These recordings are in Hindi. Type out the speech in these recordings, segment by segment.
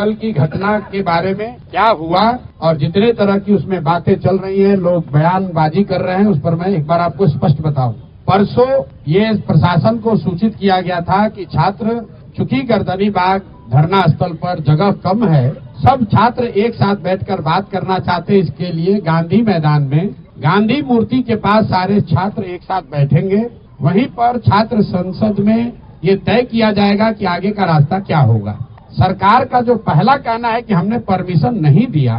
कल की घटना के बारे में क्या हुआ और जितने तरह की उसमें बातें चल रही हैं, लोग बयानबाजी कर रहे हैं, उस पर मैं एक बार आपको स्पष्ट बताऊं। परसों ये प्रशासन को सूचित किया गया था कि छात्र, चूंकि गर्दनी बाग धरना स्थल पर जगह कम है, सब छात्र एक साथ बैठकर बात करना चाहते, इसके लिए गांधी मैदान में गांधी मूर्ति के पास सारे छात्र एक साथ बैठेंगे। वहीं पर छात्र संसद में ये तय किया जाएगा कि आगे का रास्ता क्या होगा। सरकार का जो पहला कहना है कि हमने परमिशन नहीं दिया,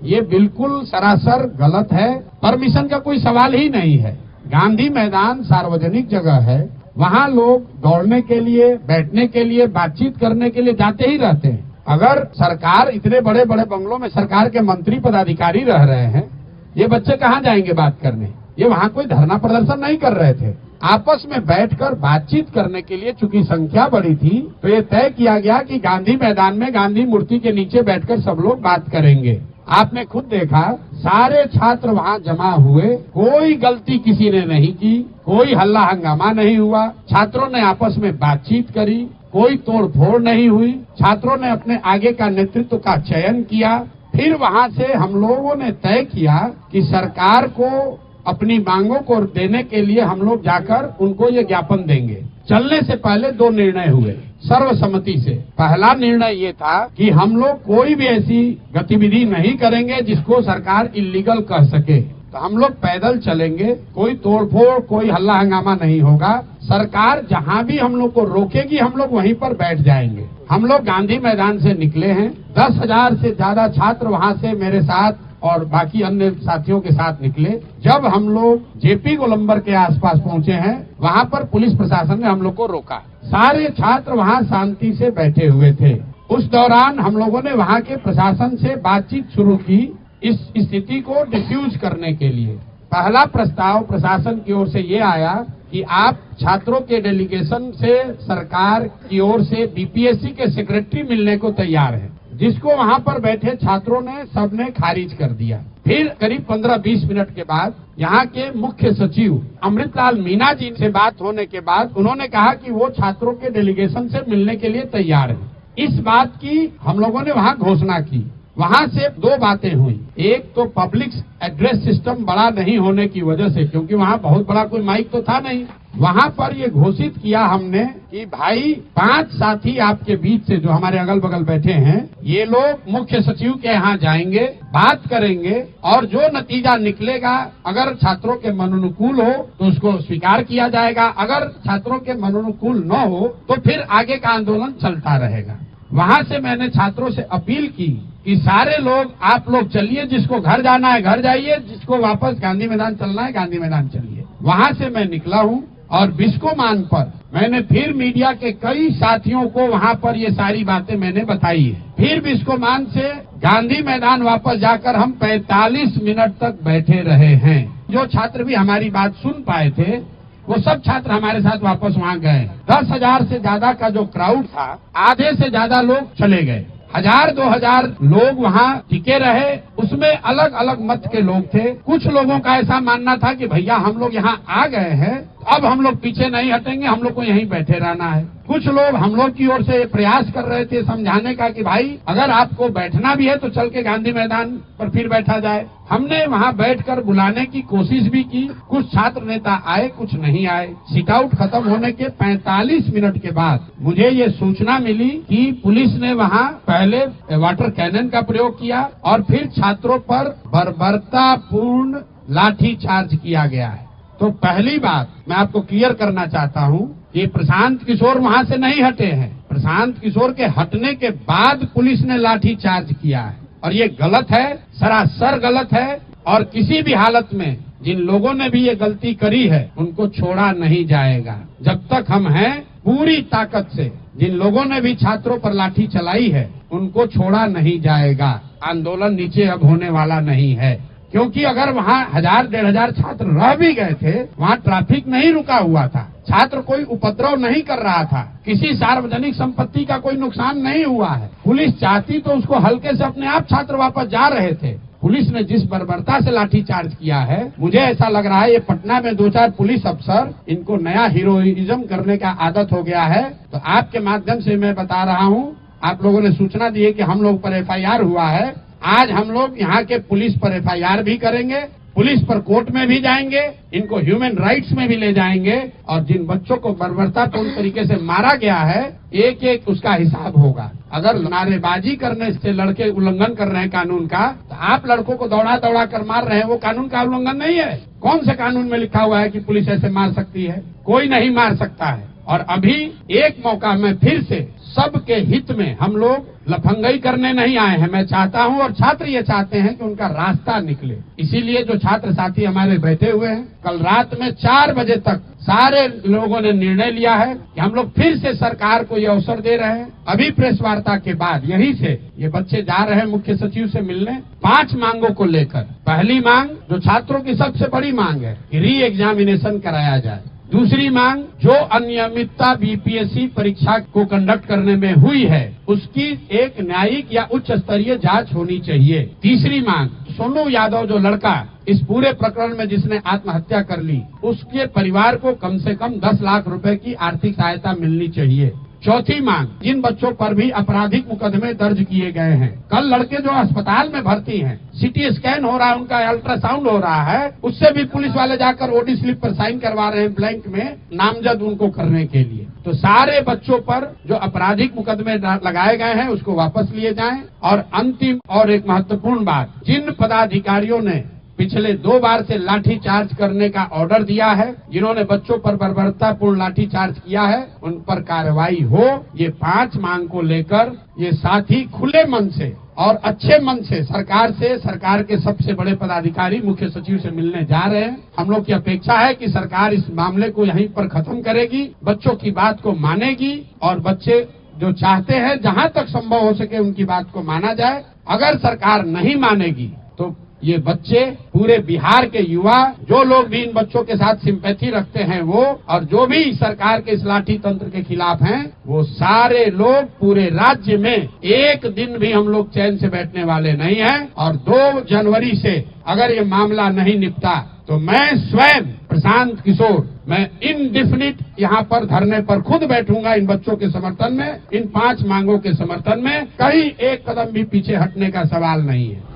ये बिल्कुल सरासर गलत है। परमिशन का कोई सवाल ही नहीं है। गांधी मैदान सार्वजनिक जगह है, वहाँ लोग दौड़ने के लिए, बैठने के लिए, बातचीत करने के लिए जाते ही रहते हैं। अगर सरकार, इतने बड़े बड़े बंगलों में सरकार के मंत्री पदाधिकारी रह रहे हैं, ये बच्चे कहाँ जाएंगे बात करने? ये वहाँ कोई धरना प्रदर्शन नहीं कर रहे थे, आपस में बैठकर बातचीत करने के लिए। चूंकि संख्या बड़ी थी तो ये तय किया गया कि गांधी मैदान में गांधी मूर्ति के नीचे बैठकर सब लोग बात करेंगे। आपने खुद देखा, सारे छात्र वहाँ जमा हुए, कोई गलती किसी ने नहीं की, कोई हल्ला हंगामा नहीं हुआ, छात्रों ने आपस में बातचीत करी, कोई तोड़ फोड़ नहीं हुई, छात्रों ने अपने आगे का नेतृत्व का चयन किया। फिर वहाँ से हम लोगों ने तय किया कि सरकार को अपनी मांगों को देने के लिए हम लोग जाकर उनको ये ज्ञापन देंगे। चलने से पहले दो निर्णय हुए सर्वसम्मति से। पहला निर्णय ये था कि हम लोग कोई भी ऐसी गतिविधि नहीं करेंगे जिसको सरकार इल्लीगल कह सके, तो हम लोग पैदल चलेंगे, कोई तोड़फोड़, कोई हल्ला हंगामा नहीं होगा। सरकार जहाँ भी हम लोग को रोकेगी, हम लोग वहीं पर बैठ जाएंगे। हम लोग गांधी मैदान से निकले हैं, 10,000 से ज्यादा छात्र वहाँ से मेरे साथ और बाकी अन्य साथियों के साथ निकले। जब हम लोग जेपी गोलंबर के आसपास पहुंचे हैं, वहाँ पर पुलिस प्रशासन ने हम लोग को रोका। सारे छात्र वहाँ शांति से बैठे हुए थे। उस दौरान हम लोगों ने वहाँ के प्रशासन से बातचीत शुरू की इस स्थिति को डिफ्यूज करने के लिए। पहला प्रस्ताव प्रशासन की ओर से ये आया कि आप छात्रों के डेलीगेशन से सरकार की ओर से बीपीएससी के सेक्रेटरी मिलने को तैयार है, जिसको वहाँ पर बैठे छात्रों ने सबने खारिज कर दिया। फिर करीब 15-20 मिनट के बाद यहाँ के मुख्य सचिव अमृतलाल मीना जी से बात होने के बाद उन्होंने कहा कि वो छात्रों के डेलीगेशन से मिलने के लिए तैयार है। इस बात की हम लोगों ने वहाँ घोषणा की। वहाँ से दो बातें हुई। एक तो पब्लिक एड्रेस सिस्टम बड़ा नहीं होने की वजह से, क्योंकि वहाँ बहुत बड़ा कोई माइक तो था नहीं, वहाँ पर ये घोषित किया हमने कि भाई 5 साथी आपके बीच से जो हमारे अगल बगल बैठे हैं, ये लोग मुख्य सचिव के यहाँ जाएंगे, बात करेंगे और जो नतीजा निकलेगा, अगर छात्रों के मनोनुकूल हो तो उसको स्वीकार किया जाएगा, अगर छात्रों के मनोनुकूल न हो तो फिर आगे का आंदोलन चलता रहेगा। वहाँ से मैंने छात्रों से अपील की कि सारे लोग, आप लोग चलिए, जिसको घर जाना है घर जाइए, जिसको वापस गांधी मैदान चलना है गांधी मैदान चलिए। वहाँ से मैं निकला हूँ और बिस्कोमान पर मैंने फिर मीडिया के कई साथियों को वहाँ पर ये सारी बातें मैंने बताई है। फिर बिस्कोमान से गांधी मैदान वापस जाकर हम 45 मिनट तक बैठे रहे हैं। जो छात्र भी हमारी बात सुन पाए थे वो सब छात्र हमारे साथ वापस वहाँ गए। 10,000 से ज्यादा का जो क्राउड था, आधे से ज्यादा लोग चले गए। 1,000-2,000 लोग वहाँ टिके रहे। उसमें अलग अलग मत के लोग थे। कुछ लोगों का ऐसा मानना था कि भैया हम लोग यहाँ आ गए हैं, अब हम लोग पीछे नहीं हटेंगे, हम लोग को यहीं बैठे रहना है। कुछ लोग हम लोग की ओर से प्रयास कर रहे थे समझाने का कि भाई अगर आपको बैठना भी है तो चल के गांधी मैदान पर फिर बैठा जाए। हमने वहाँ बैठकर बुलाने की कोशिश भी की। कुछ छात्र नेता आए, कुछ नहीं आए। सिट आउट खत्म होने के 45 मिनट के बाद मुझे ये सूचना मिली कि पुलिस ने वहाँ पहले वाटर कैनन का प्रयोग किया और फिर छात्रों पर बर्बरतापूर्ण लाठी चार्ज किया गया है। तो पहली बात मैं आपको क्लियर करना चाहता हूँ कि प्रशांत किशोर वहाँ से नहीं हटे हैं। प्रशांत किशोर के हटने के बाद पुलिस ने लाठी चार्ज किया है और ये गलत है, सरासर गलत है। और किसी भी हालत में जिन लोगों ने भी ये गलती करी है उनको छोड़ा नहीं जाएगा। जब तक हम हैं, पूरी ताकत से जिन लोगों ने भी छात्रों पर लाठी चलाई है उनको छोड़ा नहीं जाएगा। आंदोलन नीचे अब होने वाला नहीं है, क्योंकि अगर वहाँ 1,000-1,500 छात्र रह भी गए थे, वहाँ ट्रैफिक नहीं रुका हुआ था, छात्र कोई उपद्रव नहीं कर रहा था, किसी सार्वजनिक संपत्ति का कोई नुकसान नहीं हुआ है। पुलिस चाहती तो उसको हल्के से अपने आप छात्र वापस जा रहे थे। पुलिस ने जिस बर्बरता से लाठीचार्ज किया है, मुझे ऐसा लग रहा है ये पटना में 2-4 पुलिस अफसर, इनको नया हीरोइज्म करने का आदत हो गया है। तो आपके माध्यम से मैं बता रहा हूँ, आप लोगों ने सूचना दी है कि हम लोग पर FIR हुआ है। आज हम लोग यहाँ के पुलिस पर FIR भी करेंगे, पुलिस पर कोर्ट में भी जाएंगे, इनको ह्यूमन राइट्स में भी ले जाएंगे और जिन बच्चों को बर्बरतापूर्ण तरीके से मारा गया है एक एक उसका हिसाब होगा। अगर नारेबाजी करने से लड़के उल्लंघन कर रहे हैं कानून का, तो आप लड़कों को दौड़ा दौड़ा कर मार रहे हैं, वो कानून का उल्लंघन नहीं है। कौन से कानून में लिखा हुआ है कि पुलिस ऐसे मार सकती है? कोई नहीं मार सकता है। और अभी एक मौका में फिर से सबके हित में हम लोग लफंगई करने नहीं आए हैं। मैं चाहता हूं और छात्र ये चाहते हैं कि उनका रास्ता निकले। इसीलिए जो छात्र साथी हमारे बैठे हुए हैं, कल रात में 4 बजे तक सारे लोगों ने निर्णय लिया है कि हम लोग फिर से सरकार को ये अवसर दे रहे हैं। अभी प्रेस वार्ता के बाद यहीं से ये बच्चे जा रहे हैं मुख्य सचिव से मिलने 5 मांगों को लेकर। पहली मांग जो छात्रों की सबसे बड़ी मांग है कि री एग्जामिनेशन कराया जाए। दूसरी मांग जो अनियमितता BPSC परीक्षा को कंडक्ट करने में हुई है उसकी एक न्यायिक या उच्च स्तरीय जांच होनी चाहिए। तीसरी मांग सोनू यादव जो लड़का इस पूरे प्रकरण में जिसने आत्महत्या कर ली उसके परिवार को कम से कम 10 लाख रुपए की आर्थिक सहायता मिलनी चाहिए। चौथी मांग जिन बच्चों पर भी आपराधिक मुकदमे दर्ज किए गए हैं, कल लड़के जो अस्पताल में भर्ती हैं, CT स्कैन हो रहा है, उनका अल्ट्रासाउंड हो रहा है, उससे भी पुलिस वाले जाकर OD स्लिप पर साइन करवा रहे हैं ब्लैंक में नामजद उनको करने के लिए। तो सारे बच्चों पर जो आपराधिक मुकदमे लगाए गए हैं उसको वापस लिए जाएं। और अंतिम और एक महत्वपूर्ण बात, जिन पदाधिकारियों ने पिछले 2 बार से लाठी चार्ज करने का ऑर्डर दिया है, जिन्होंने बच्चों पर बर्बरतापूर्ण लाठी चार्ज किया है, उन पर कार्रवाई हो। ये 5 मांग को लेकर ये साथी खुले मन से और अच्छे मन से सरकार के सबसे बड़े पदाधिकारी मुख्य सचिव से मिलने जा रहे हैं। हम लोग की अपेक्षा है कि सरकार इस मामले को यहीं पर खत्म करेगी, बच्चों की बात को मानेगी और बच्चे जो चाहते हैं जहां तक संभव हो सके उनकी बात को माना जाए। अगर सरकार नहीं मानेगी तो ये बच्चे पूरे बिहार के युवा जो लोग भी इन बच्चों के साथ सिंपैथी रखते हैं वो और जो भी सरकार के इस लाठी तंत्र के खिलाफ हैं, वो सारे लोग पूरे राज्य में एक दिन भी हम लोग चैन से बैठने वाले नहीं हैं। और 2 जनवरी से अगर ये मामला नहीं निपटा तो मैं स्वयं प्रशांत किशोर मैं इनडिफिनिट यहाँ पर धरने पर खुद बैठूंगा इन बच्चों के समर्थन में। इन 5 मांगों के समर्थन में कहीं एक कदम भी पीछे हटने का सवाल नहीं है।